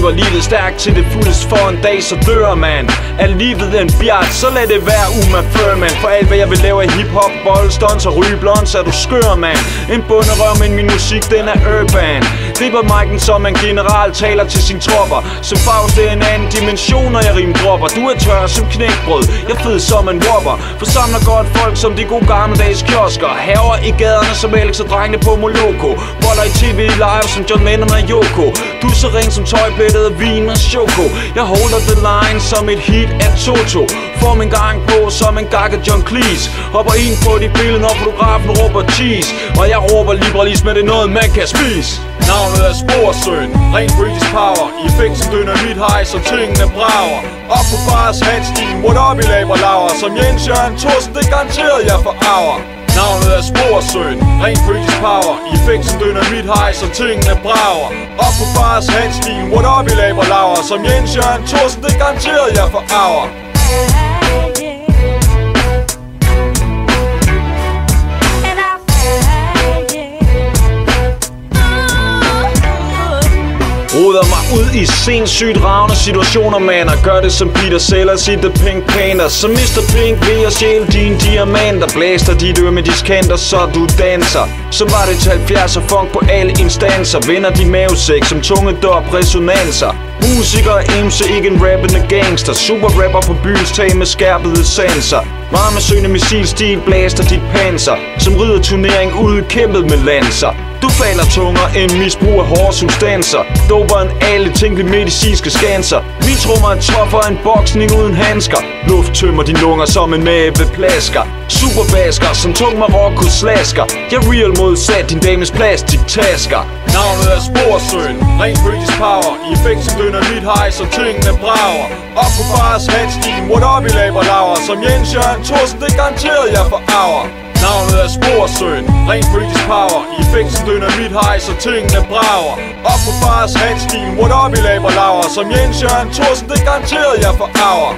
lever livet stærkt til det fuldest for en dag, så dør man. Er livet en bjert, så lad det være Uma Thurman. For alt hvad jeg vil lave af hiphop, boldstunts og ryge blonds, er du skør, man. En bunderøv, men min musik, den er urban. Griber mic'en som en general taler til sine tropper. Som Faust, det er en anden dimension, når jeg rimdropper. Du er tør som knækbrød, jeg fed som en whopper. Forsamler godt folk som de gode gammeldags kiosker. Haver i gaderne som Alex og drengene på Moloko. Boller i tv live som John Lennon og Yoko. Du er så ren som tøjblættet af vin og choco. Jeg holder the line som et hit af Toto. Får min gang på som en gak af John Cleese. Hopper ind på de billeder, når fotografen råber cheese. Og jeg råber liberalisme, det er noget man kan spise. Navnet er Sporsøn, ren British power. I effekt som dynamit hej, som tingene brager. Op på bars handstigen, what up i laberlaver. Som Jens Jørgen Thorsen, det garanteret jeg forarver. Navnet er Sporsøn, ren British power. I effekt som dynamit hej, som tingene brager. Op på bars handstigen, what up i laberlaver. Som Jens Jørgen Thorsen, det garanteret jeg forarver. Ruder mig ud i sindssygt ravne situationer, man. Og gør det som Peter Sellers i The Pink Panther. Så Mr. Pink ved at stjæle dine diamanter. Blæster dit øre med diskanter, så du danser. Så var det til 70'er funk på alle instanser. Vender din mavesæk som tunge dop resonanser. Musiker og MC, ikke en rappende gangster. Super rapper på byens tag med skærpede sanser. Varmesøgende missilstil blæster dit panser. Som rider turnering udkæmpet med lanser. Du falder tungere end misbrug af hårde substanser. Doper end alle tænkelige medicinske skanser. Vi trummer en toffer en boksning uden handsker. Luft tømmer dine lunger som en maveplasker. Superbasker som tung Marokko slasker. Jeg real modsat din dames plastiktasker. Navnet er Sporsøn, ren British power. I effekt som dynamit hej, som tingene brager. Op på bars handstigen, what up i laberlaver. Som Jens Jørgen Thorsen, det garanteret jeg forarver. Navnet er Sporsøn, ren British power. I effekt som dynamit hej, så tingene brager. Op på bars handstigen, what up i laberlaver. Som Jens Jørgen Thorsen, det garanteret jeg forarver.